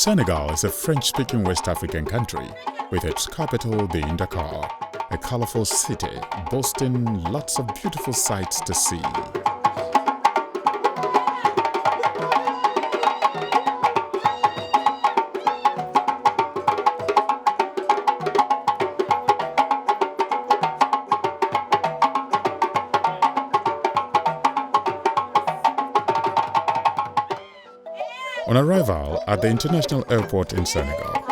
Senegal is a French-speaking West African country, with its capital being Dakar, a colorful city boasting lots of beautiful sights to see. On arrival at the international airport in Senegal,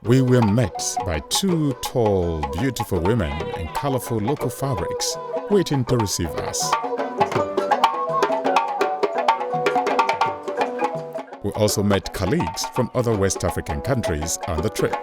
we were met by two tall, beautiful women in colorful local fabrics waiting to receive us. We also met colleagues from other West African countries on the trip.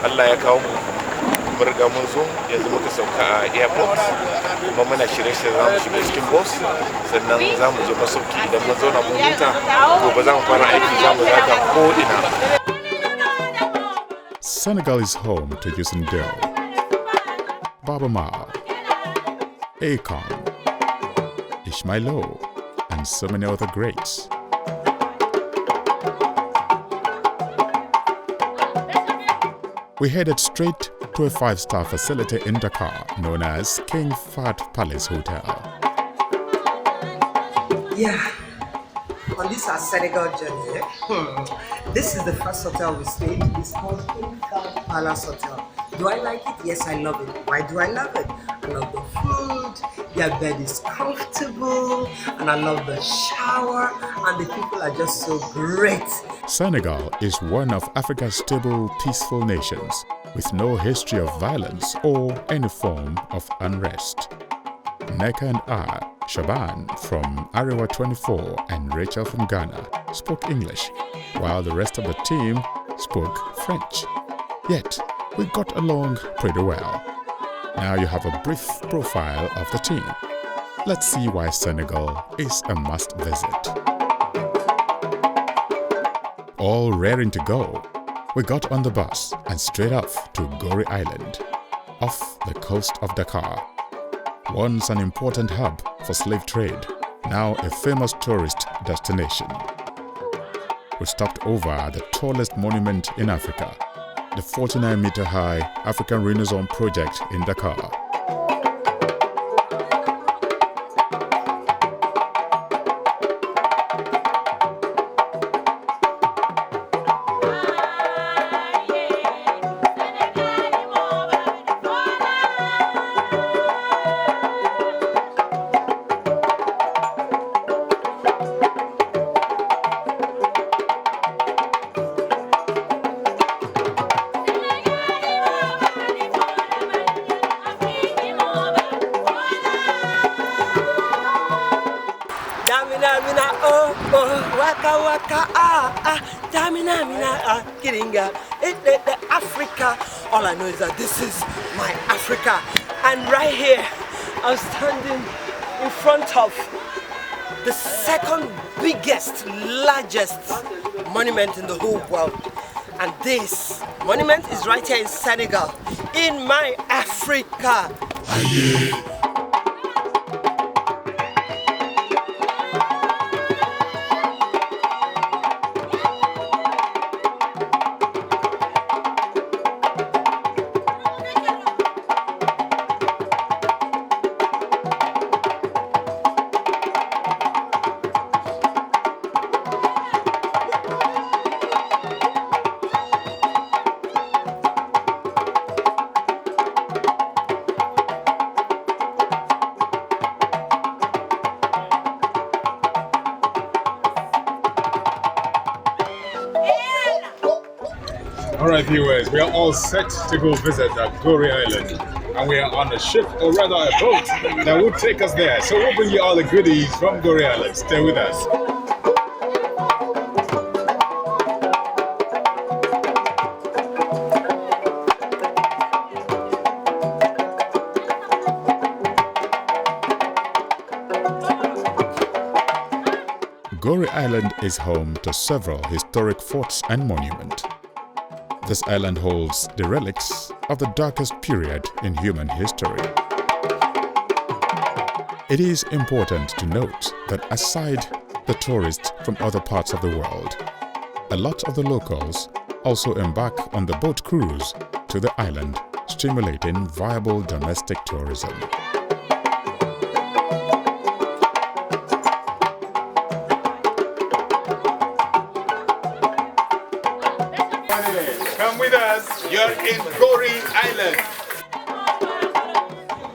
Allah ya kawo mu burga mun zo yanzu muka sauka a airport kuma muna shirye-shirye za mu shiga cikin bus sannan za mu je masauki idan mun zauna mun huta gobe za mu fara aiki za mu zaga ko ina. Senegal is home to Youssou N'Doye, Baaba Maal, Akon, Ismail, and so many other greats. We headed straight to a 5-star facility in Dakar known as King Fahd Palace Hotel. Yeah, on this our Senegal journey, this is the first hotel we stayed. It's called King Fahd Palace Hotel. Do I like it? Yes, I love it. Why do I love it? I love the food, their bed is comfortable, and I love the shower, and the people are just so great. Senegal is one of Africa's stable, peaceful nations with no history of violence or any form of unrest. Nneka and I, Shaban from Arewa 24 and Rachel from Ghana, spoke English, while the rest of the team spoke French. Yet, we got along pretty well. Now you have a brief profile of the team. Let's see why Senegal is a must visit. All raring to go, we got on the bus and straight off to Goree Island, off the coast of Dakar. Once an important hub for slave trade, now a famous tourist destination. We stopped over at the tallest monument in Africa, the 49-meter-high African Renaissance project in Dakar. Africa. All I know is that this is my Africa, and right here I'm standing in front of the second biggest, largest monument in the whole world, and this monument is right here in Senegal, in my Africa. Alright viewers, we are all set to go visit Goree Island, and we are on a ship, or rather a boat, that will take us there. So we'll bring you all the goodies from Goree Island. Stay with us. Goree Island is home to several historic forts and monuments. This island holds the relics of the darkest period in human history. It is important to note that aside the tourists from other parts of the world, a lot of the locals also embark on the boat cruise to the island, stimulating viable domestic tourism. Come with us. You're in Goree Island.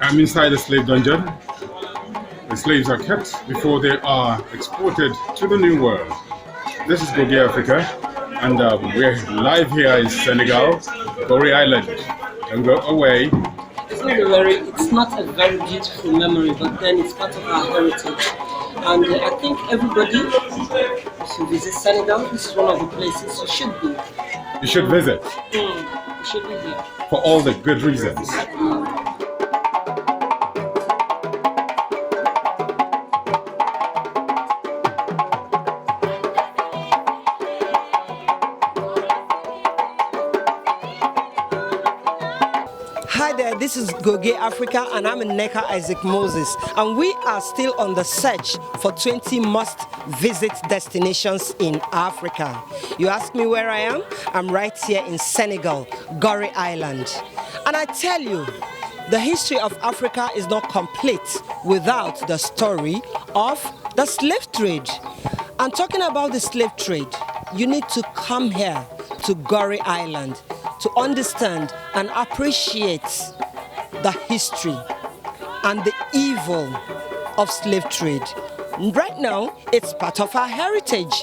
I'm inside the slave dungeon. The slaves are kept before they are exported to the New World. This is Goge Africa, and we're live here in Senegal, Goree Island. And we're away. It's not a very beautiful memory, but then it's part of our heritage. And I think everybody should visit Senegal. This is one of the places you should be. You should visit. You should be here. For all the good reasons. Hi there, this is Goge Africa and I'm Nneka Isaac Moses, and we are still on the search for 20 must-visit destinations in Africa. You ask me where I am? I'm right here in Senegal, Goree Island. And I tell you, the history of Africa is not complete without the story of the slave trade. And talking about the slave trade, you need to come here to Goree Island to understand and appreciate the history and the evil of slave trade. Right now, it's part of our heritage.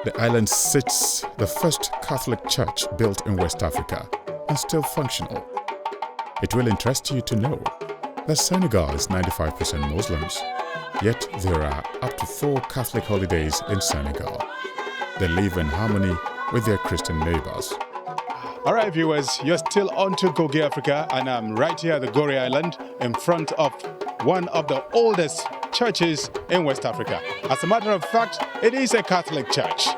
The island sits the first Catholic church built in West Africa and still functional. It will interest you to know that Senegal is 95% Muslims, yet there are up to 4 Catholic holidays in Senegal. They live in harmony with their Christian neighbors. All right, viewers, you're still on to Goge Africa, and I'm right here at the Goree Island in front of one of the oldest churches in West Africa. As a matter of fact, it is a Catholic church.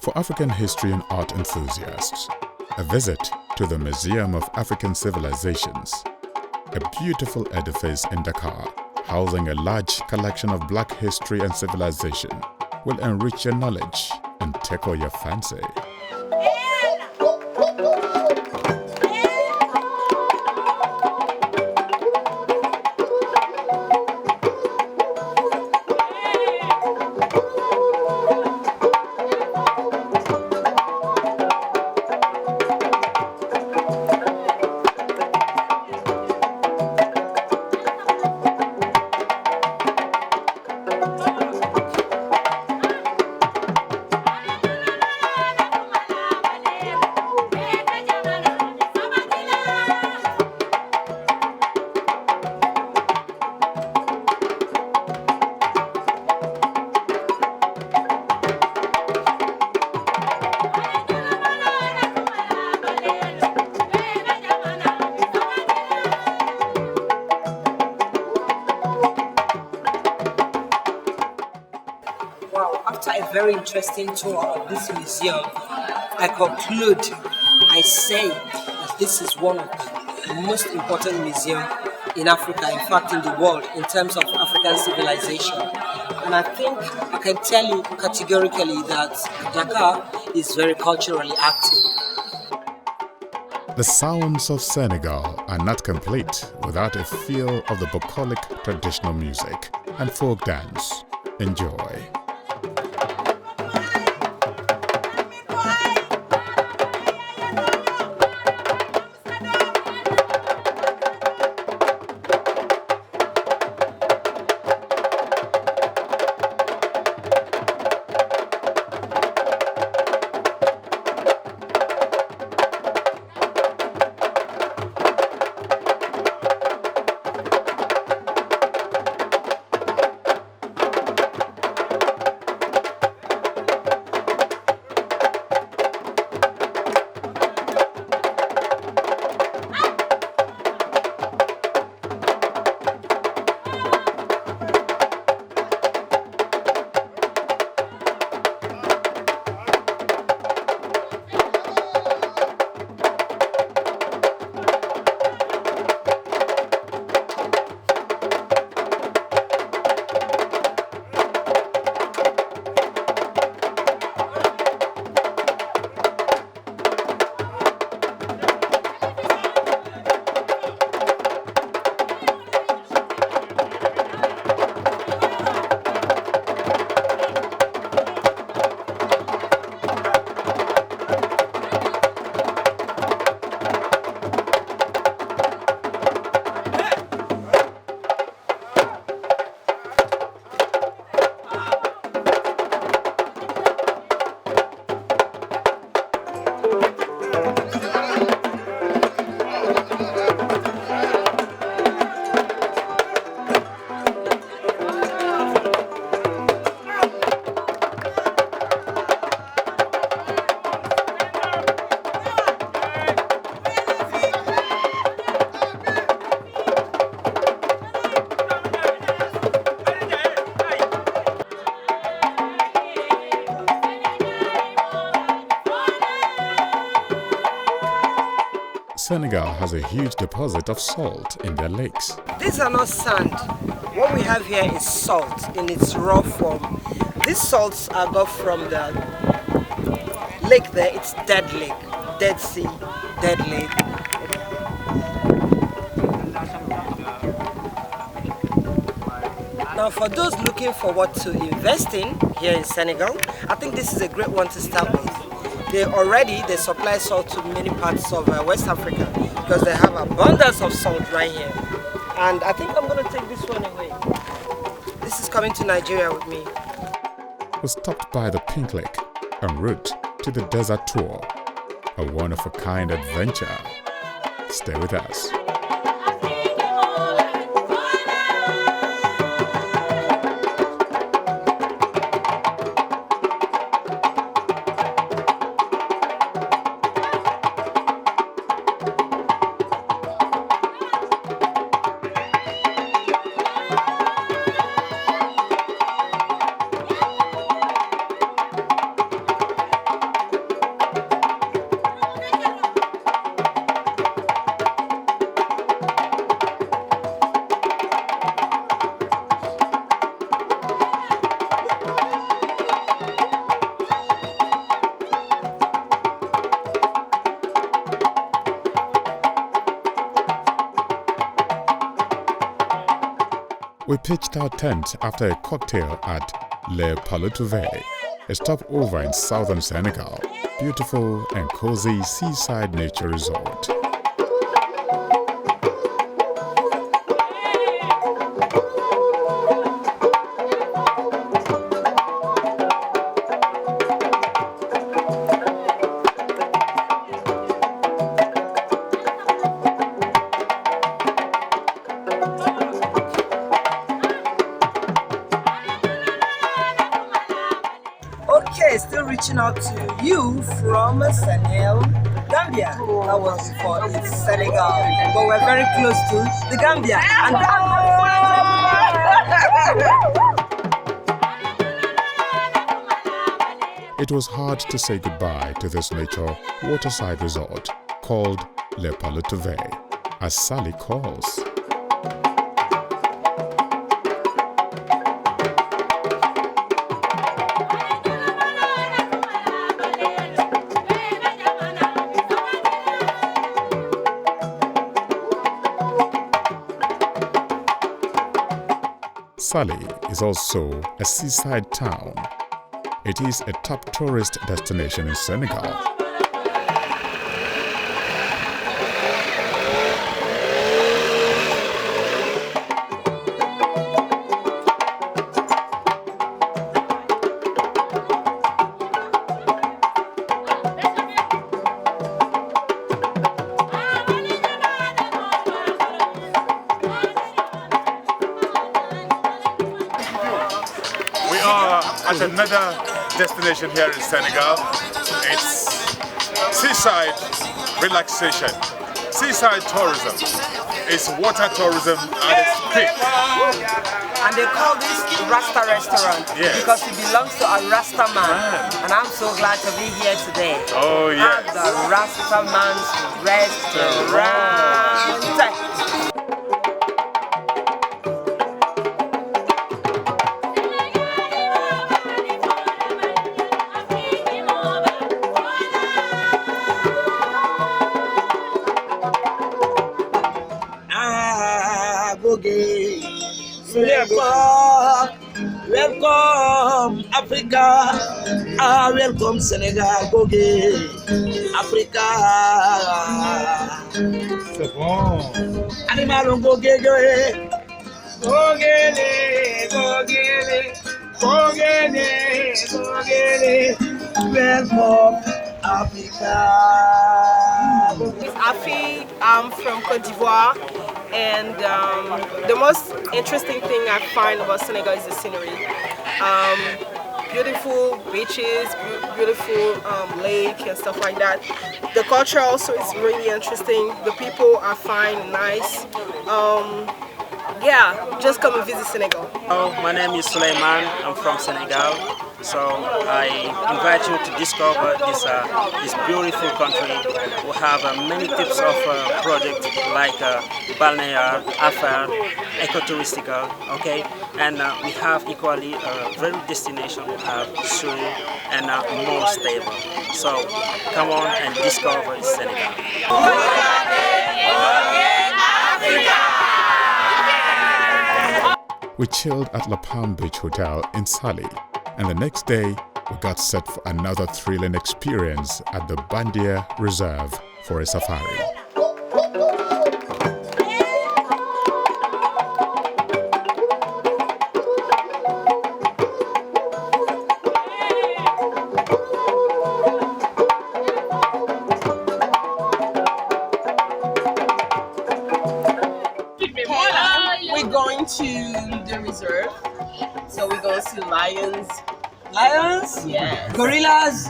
For African history and art enthusiasts, a visit to the Museum of African Civilizations, a beautiful edifice in Dakar, housing a large collection of Black history and civilization, will enrich your knowledge and tickle your fancy. After a very interesting tour of this museum, I conclude, I say that this is one of the most important museums in Africa, in fact in the world, in terms of African civilization. And I think I can tell you categorically that Dakar is very culturally active. The sounds of Senegal are not complete without a feel of the bucolic traditional music and folk dance. Enjoy. Senegal has a huge deposit of salt in their lakes. These are not sand. What we have here is salt in its raw form. These salts are got from the lake there. It's dead lake, dead sea, dead lake. Now for those looking for what to invest in here in Senegal, I think this is a great one to start with. They supply salt to many parts of West Africa because they have abundance of salt right here. And I think I'm going to take this one away. This is coming to Nigeria with me. We stopped by the Pink Lake en route to the desert tour, a one-of-a-kind adventure. Stay with us. We pitched our tent after a cocktail at LATENESS, a stopover in southern Senegal, beautiful and cozy seaside nature resort. Okay, still reaching out to you from Senegal, Gambia. That was before it's Senegal, but we're very close to the Gambia. And It was hard to say goodbye to this nature waterside resort called LATENESS, as Sally calls. Sally is also a seaside town. It is a top tourist destination in Senegal. At another destination here in Senegal. It's seaside relaxation, seaside tourism. It's water tourism at its peak. And they call this Rasta restaurant because it belongs to a Rasta man. And I'm so glad to be here today. Oh yes. At the Rasta man's restaurant. Goge, welcome Africa, welcome Senegal, Goge, Africa. C'est bon. Animal Goge, welcome Africa. It's Afi. I'm from Côte d'Ivoire, and the most interesting thing I find about Senegal is the scenery. Beautiful beaches, beautiful lake and stuff like that. The culture also is really interesting. The people are fine and nice. Yeah, just come and visit Senegal. Oh, my name is Suleiman. I'm from Senegal. So I invite you to discover this beautiful country. We have many types of projects like balnear, affair, ecotouristic, okay, and we have equally very destination. We have sure and more stable. So come on and discover Senegal. We chilled at La Palm Beach Hotel in Sali, and the next day we got set for another thrilling experience at the Bandia Reserve for a safari. We're going to the reserve, so we're going to see lions. Lions? Yeah. Gorillas?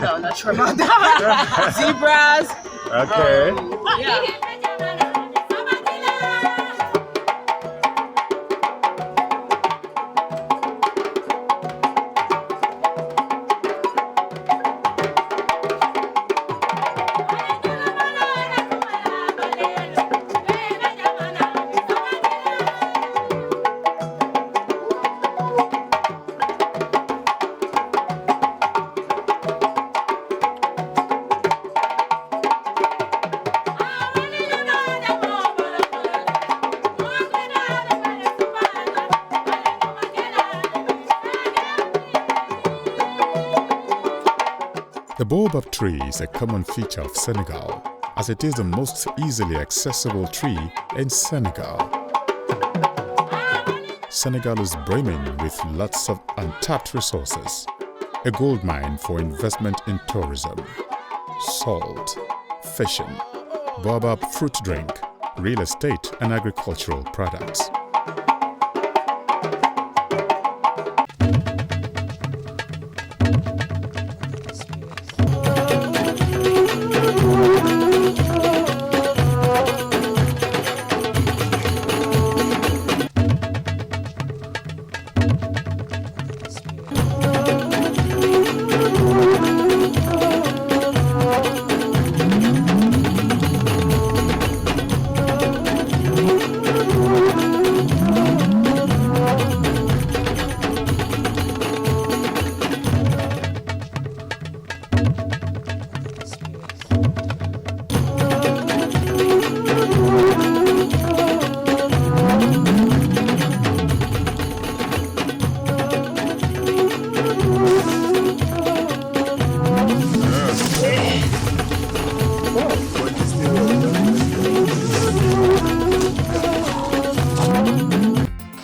No, not sure about that. Zebras. Okay. Yeah. The baobab tree is a common feature of Senegal, as it is the most easily accessible tree in Senegal. Senegal is brimming with lots of untapped resources, a gold mine for investment in tourism, salt, fishing, baobab fruit drink, real estate and agricultural products.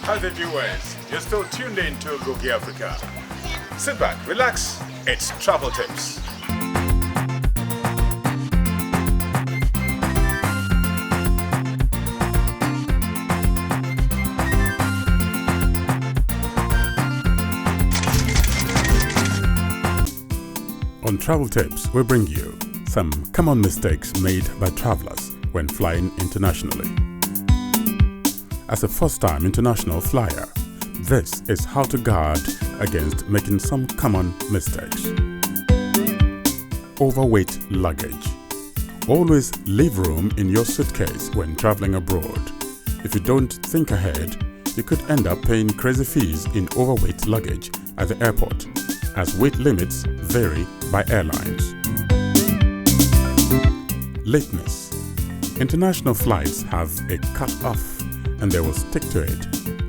Hi viewers, you're still tuned in to Goge Africa. Sit back, relax, it's Travel Tips. On Travel Tips, we bring you some common mistakes made by travelers when flying internationally. As a first-time international flyer, this is how to guard against making some common mistakes. Overweight luggage. Always leave room in your suitcase when traveling abroad. If you don't think ahead, you could end up paying crazy fees in overweight luggage at the airport, as weight limits vary by airlines. Lateness. International flights have a cut-off and they will stick to it,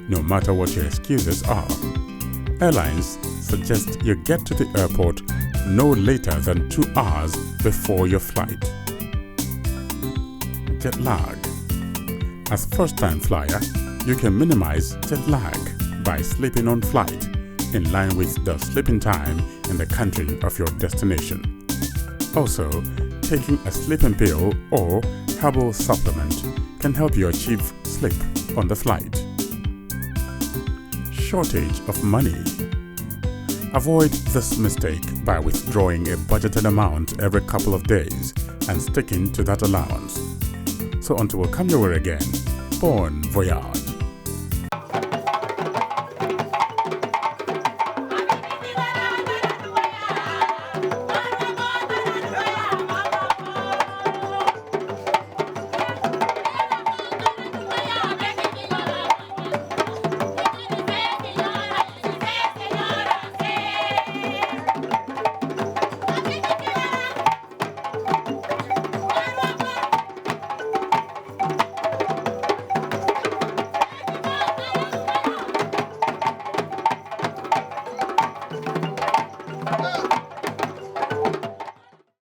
no matter what your excuses are. Airlines suggest you get to the airport no later than 2 hours before your flight. Jet lag. As first-time flyer, you can minimize jet lag by sleeping on flight in line with the sleeping time in the country of your destination. Also, taking a sleeping pill or herbal supplement can help you achieve sleep on the flight. Shortage of money. Avoid this mistake by withdrawing a budgeted amount every couple of days and sticking to that allowance. So until we come your way again, bon voyage.